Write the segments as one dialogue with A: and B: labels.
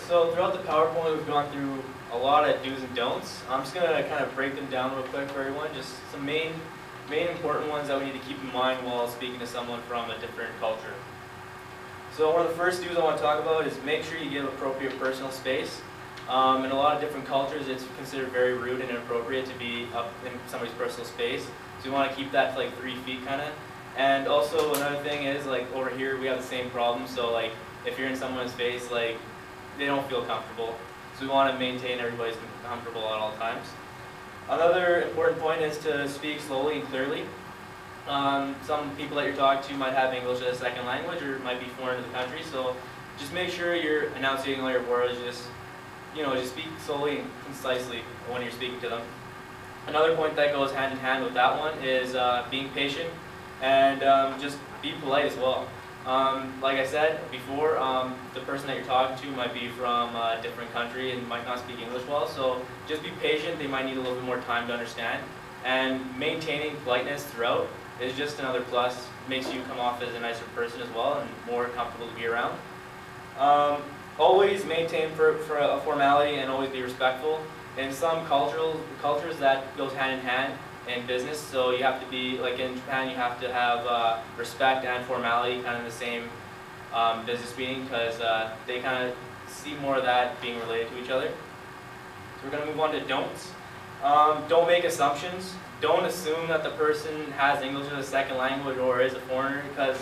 A: So throughout the PowerPoint, we've gone through a lot of do's and don'ts. I'm just going to kind of break them down real quick for everyone. Just some main important ones that we need to keep in mind while speaking to someone from a different culture. So one of the first do's I want to talk about is make sure you give appropriate personal space. In a lot of different cultures, it's considered very rude and inappropriate to be up in somebody's personal space. So you want to keep that to like 3 feet kind of. And also another thing is, like, over here we have the same problem. So like if you're in someone's space, like they don't feel comfortable. So we want to maintain everybody's comfortable at all times. Another important point is to speak slowly and clearly. Some people that you're talking to might have English as a second language or might be foreign to the country. So just make sure you're enunciating all your words. Just speak slowly and concisely when you're speaking to them. Another point that goes hand in hand with that one is being patient and just be polite as well. Like I said before, the person that you're talking to might be from a different country and might not speak English well, so just be patient. They might need a little bit more time to understand. And maintaining politeness throughout is just another plus. Makes you come off as a nicer person as well and more comfortable to be around. Always maintain for a formality and always be respectful. In some cultures that goes hand in hand in business, so you have to be, like in Japan, you have to have respect and formality kind of in the same business meeting, because they kind of see more of that being related to each other. So we're going to move on to don'ts. Don't make assumptions. Don't assume that the person has English as a second language or is a foreigner, because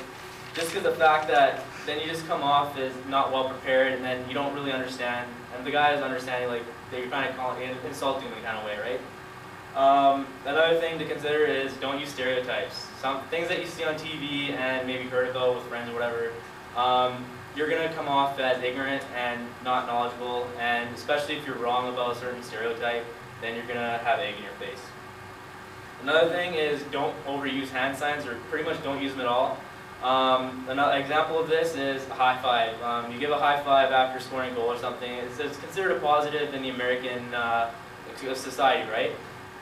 A: just because the fact that then you just come off as not well prepared and then you don't really understand, and the guy is understanding, like they're kind of calling it insulting in kind of way, right? Another thing to consider is don't use stereotypes. Some things that you see on TV and maybe heard about with friends or whatever, you're going to come off as ignorant and not knowledgeable, and especially if you're wrong about a certain stereotype, then you're going to have egg in your face. Another thing is don't overuse hand signs, or pretty much don't use them at all. Another example of this is a high five. You give a high five after scoring a goal or something. It's considered a positive in the American society, right?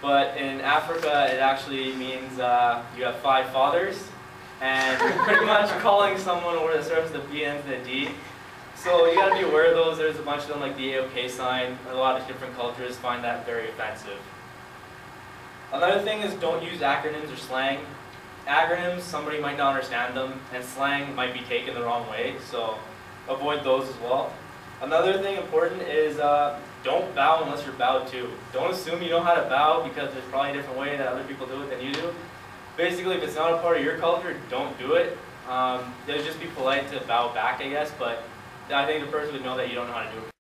A: But in Africa, it actually means you have 5 fathers, and you're pretty much calling someone over the surface of the B ends in a D. So you got to be aware of those. There's a bunch of them, like the AOK sign. A lot of different cultures find that very offensive. Another thing is don't use acronyms or slang. Acronyms, somebody might not understand them, and slang might be taken the wrong way, so avoid those as well. Another thing important is don't bow unless you're bowed to. Don't assume you know how to bow, because there's probably a different way that other people do it than you do. Basically, if it's not a part of your culture, don't do it. It'll just be polite to bow back, I guess, but I think the person would know that you don't know how to do it.